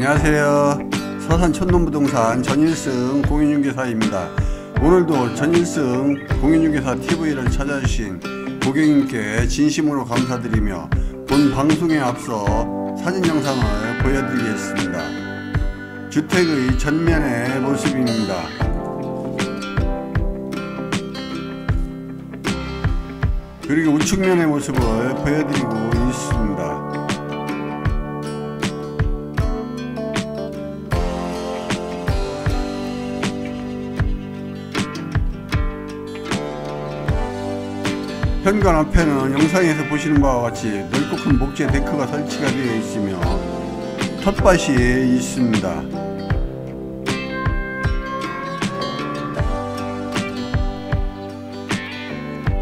안녕하세요. 서산 촌놈부동산 전일승 공인중개사입니다. 오늘도 전일승 공인중개사 TV를 찾아주신 고객님께 진심으로 감사드리며 본 방송에 앞서 사진 영상을 보여드리겠습니다. 주택의 전면의 모습입니다. 그리고 우측면의 모습을 보여드리고 있습니다. 현관 앞에는 영상에서 보시는 바와 같이 넓고 큰 목재 데크가 설치가 되어 있으며 텃밭이 있습니다.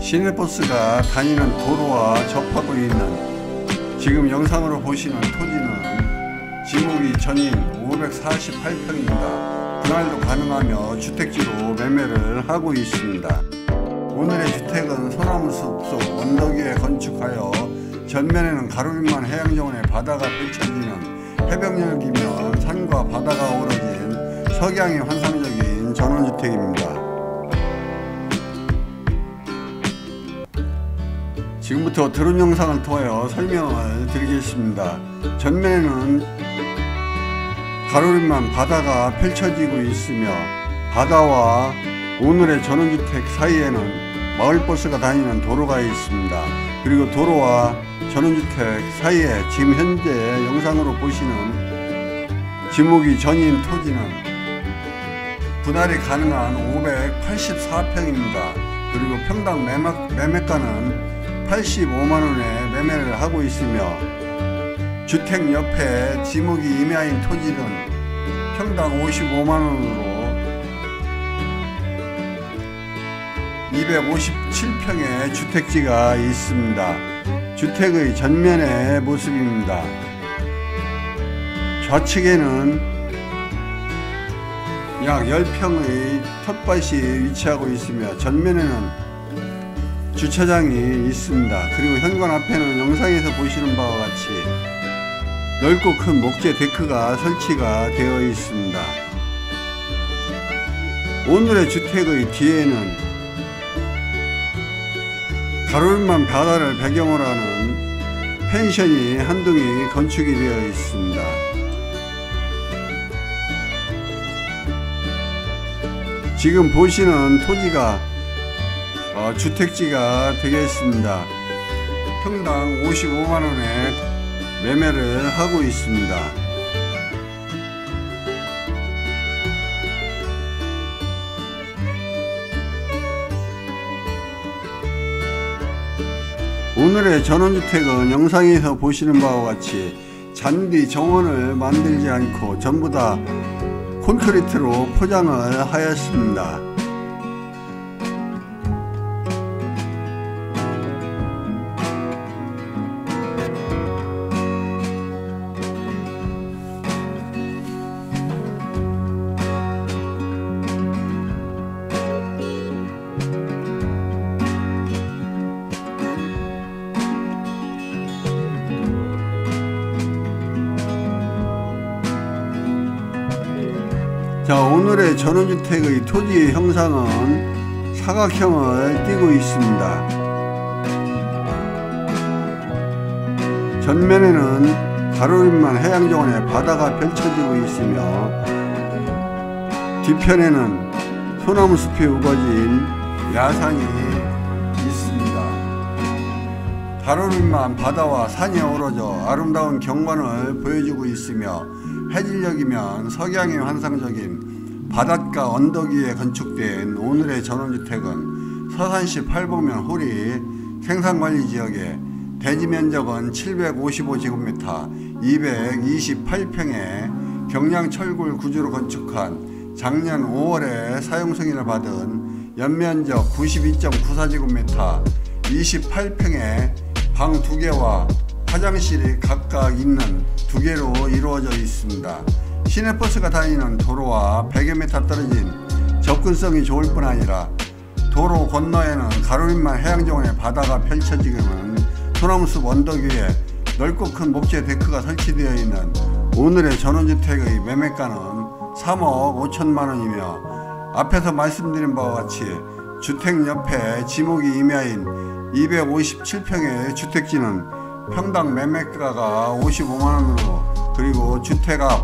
시내버스가 다니는 도로와 접하고 있는 지금 영상으로 보시는 토지는 지목이 전인 548평입니다. 분할도 가능하며 주택지로 매매를 하고 있습니다. 오늘의 주택은 소나무 숲속 언덕 위에 건축하여 전면에는 가로등만 해양정원의 바다가 펼쳐지는 해변역이면 산과 바다가 어우러진 석양이 환상적인 전원주택입니다. 지금부터 드론 영상을 통하여 설명을 드리겠습니다. 전면에는 가로등만 바다가 펼쳐지고 있으며 바다와 오늘의 전원주택 사이에는 마을버스가 다니는 도로가 있습니다. 그리고 도로와 전원주택 사이에 지금 현재 영상으로 보시는 지목이 전인 토지는 분할이 가능한 584평입니다. 그리고 평당 매매가는 85만원에 매매를 하고 있으며 주택 옆에 지목이 임야인 토지는 평당 55만원으로 257평의 주택지가 있습니다. 주택의 전면의 모습입니다. 좌측에는 약 10평의 텃밭이 위치하고 있으며 전면에는 주차장이 있습니다. 그리고 현관 앞에는 영상에서 보시는 바와 같이 넓고 큰 목재 데크가 설치가 되어 있습니다. 오늘의 주택의 뒤에는 가로등만 바다를 배경으로 하는 펜션이 한동이 건축이 되어 있습니다. 지금 보시는 토지가 주택지가 되겠습니다. 평당 55만원에 매매를 하고 있습니다. 오늘의 전원주택은 영상에서 보시는 바와 같이 잔디 정원을 만들지 않고 전부 다 콘크리트로 포장을 하였습니다. 자, 오늘의 전원주택의 토지의 형상은 사각형을 띠고 있습니다. 전면에는 가로등만 해양정원의 바다가 펼쳐지고 있으며 뒤편에는 소나무 숲이 우거진 야산이 있습니다. 가로등만 바다와 산이 어우러져 아름다운 경관을 보여주고 있으며 해질녘이면 석양이 환상적인 바닷가 언덕 위에 건축된 오늘의 전원주택은 서산시 팔복면 호리 생산관리지역에 대지면적은 755제곱미터 228평에 경량철골 구조로 건축한 작년 5월에 사용승인을 받은 연면적 92.94제곱미터 28평에 방 2개와 화장실이 각각 있는 2개로 이루어져 있습니다. 시내버스가 다니는 도로와 100여 미터 떨어진 접근성이 좋을 뿐 아니라 도로 건너에는 가로등만 해양정원의 바다가 펼쳐지는 소나무숲 언덕 위에 넓고 큰 목재 데크가 설치되어 있는 오늘의 전원주택의 매매가는 3억 5천만 원이며 앞에서 말씀드린 바와 같이 주택 옆에 지목이 임야인 257평의 주택지는 평당 매매가가 55만 원으로, 그리고 주택 앞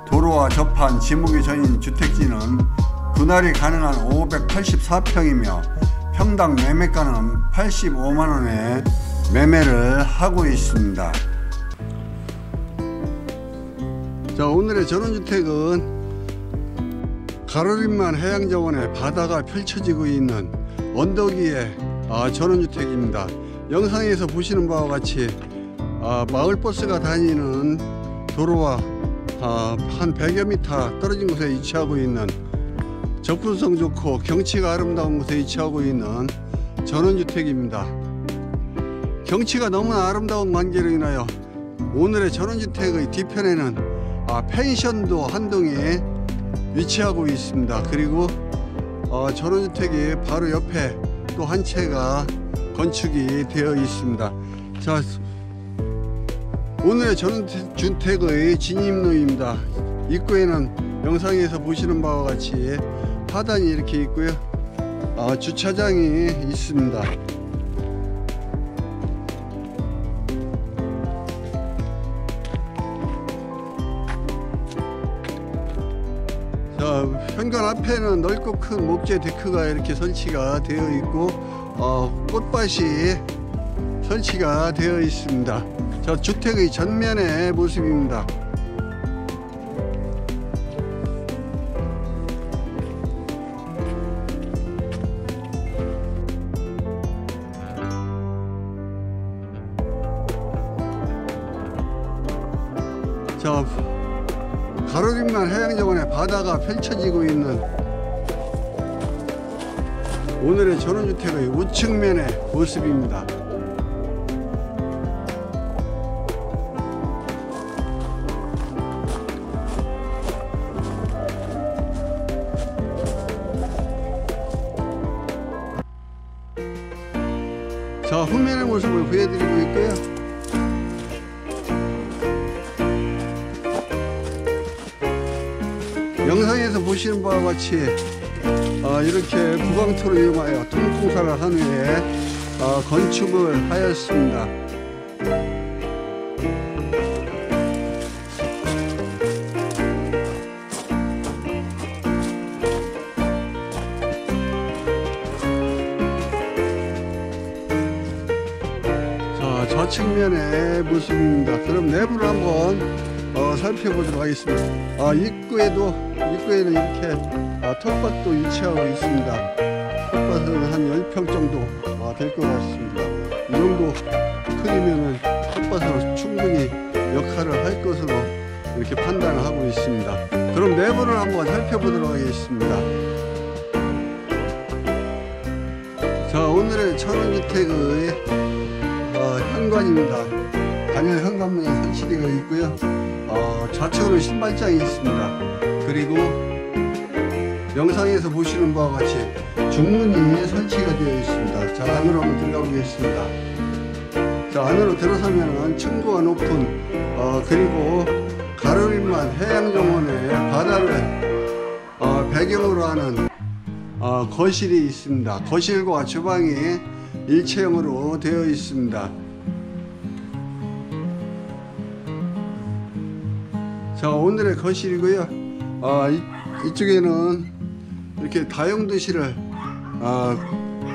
도로와 접한 지목이 전인 주택지는 분할이 가능한 584평이며 평당 매매가는 85만 원에 매매를 하고 있습니다. 자, 오늘의 전원주택은 가로림만 해양정원에 바다가 펼쳐지고 있는 언덕 위의 전원주택입니다. 영상에서 보시는 바와 같이 마을버스가 다니는 도로와 한 100여 미터 떨어진 곳에 위치하고 있는 접근성 좋고 경치가 아름다운 곳에 위치하고 있는 전원주택입니다. 경치가 너무나 아름다운 관계로 인하여 오늘의 전원주택의 뒤편에는 펜션도 한 동이 위치하고 있습니다. 그리고 전원주택이 바로 옆에 또 한 채가 건축이 되어 있습니다. 자, 오늘의 전원주택의 진입로입니다. 입구에는 영상에서 보시는 바와 같이 하단이 이렇게 있고요. 주차장이 있습니다. 자, 현관 앞에는 넓고 큰 목재 데크가 이렇게 설치가 되어 있고 꽃밭이 설치가 되어 있습니다. 자, 주택의 전면의 모습입니다. 자, 가로림만 해양정원에 바다가 펼쳐지고 있는 오늘의 전원주택의 우측면의 모습입니다. 자, 후면의 모습을 보여드리고 있고요. 영상에서 보시는 바와 같이 이렇게 구강토를 이용하여 통풍사를 한 후에 건축을 하였습니다. 자, 좌측면의 모습입니다. 그럼 내부를 한번 살펴보도록 하겠습니다. 입구에는 이렇게 텃밭도 위치하고 있습니다. 텃밭은 한 10평 정도 될 것 같습니다. 이 정도 크기면은 텃밭으로 충분히 역할을 할 것으로 이렇게 판단을 하고 있습니다. 그럼 내부를 한번 살펴보도록 하겠습니다. 자, 오늘의 전원주택의 현관입니다. 단열 현관문이 설치되어 있고요. 좌측으로 신발장이 있습니다. 그리고 영상에서 보시는 바와 같이 중문이 설치가 되어 있습니다. 자, 안으로 한번 들어가 보겠습니다. 자, 안으로 들어서면은 층고가 높은 그리고 가로림만 해양정원의 바다를 배경으로 하는 거실이 있습니다. 거실과 주방이 일체형으로 되어 있습니다. 자, 오늘의 거실이고요. 이쪽에는 이렇게 다용도실을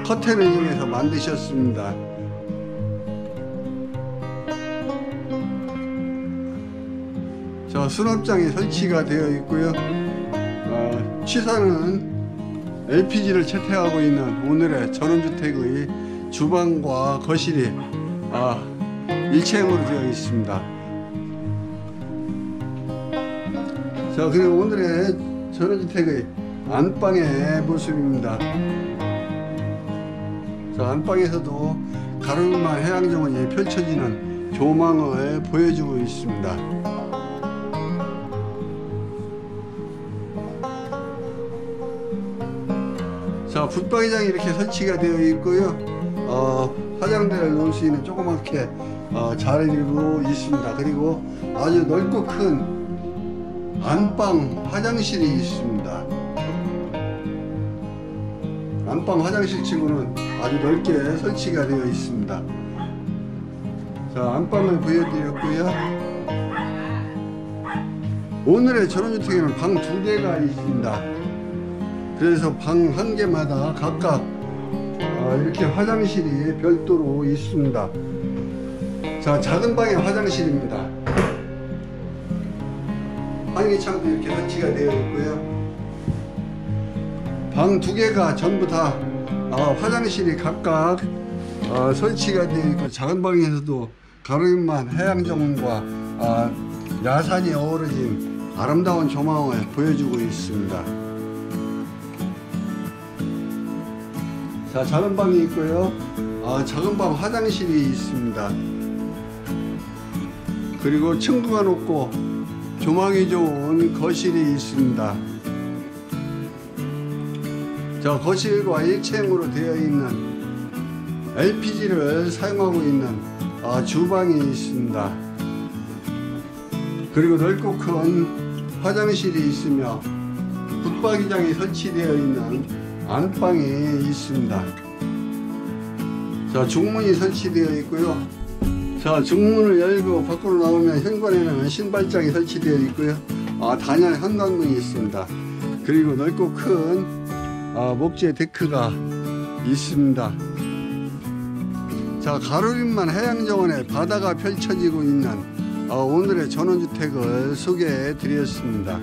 커튼을 이용해서 만드셨습니다. 자, 수납장이 설치가 되어 있고요. 취사는 LPG를 채택하고 있는 오늘의 전원주택의 주방과 거실이 일체형으로 되어 있습니다. 자, 그리고 오늘의 전원주택의 안방의 모습입니다. 자, 안방에서도 가로림만 해양정원이 펼쳐지는 조망을 보여주고 있습니다. 자, 붙박이장이 이렇게 설치가 되어 있고요. 화장대를 놓을 수 있는 조그맣게 자리도 있습니다. 그리고 아주 넓고 큰 안방 화장실이 있습니다. 안방 화장실 치고는 아주 넓게 설치가 되어 있습니다. 자, 안방을 보여드렸고요. 오늘의 전원주택에는 방 2개가 있습니다. 그래서 방 1개마다 각각 이렇게 화장실이 별도로 있습니다. 자, 작은 방의 화장실입니다. 환기창도 이렇게 설치가 되어 있고요. 방 2개가 전부 다 화장실이 각각 설치가 되어 있고, 작은 방에서도 가로등만 해양정원과 야산이 어우러진 아름다운 조망을 보여주고 있습니다. 자, 작은 방이 있고요. 작은 방 화장실이 있습니다. 그리고 층고가 높고 조망이 좋은 거실이 있습니다. 자, 거실과 일체형으로 되어 있는 LPG를 사용하고 있는 주방이 있습니다. 그리고 넓고 큰 화장실이 있으며 붙박이장이 설치되어 있는 안방이 있습니다. 자, 중문이 설치되어 있고요. 자, 중문을 열고 밖으로 나오면 현관에는 신발장이 설치되어 있고요. 단열 현관문이 있습니다. 그리고 넓고 큰 목재 데크가 있습니다. 자, 가로림만 해양정원에 바다가 펼쳐지고 있는 오늘의 전원주택을 소개해 드렸습니다.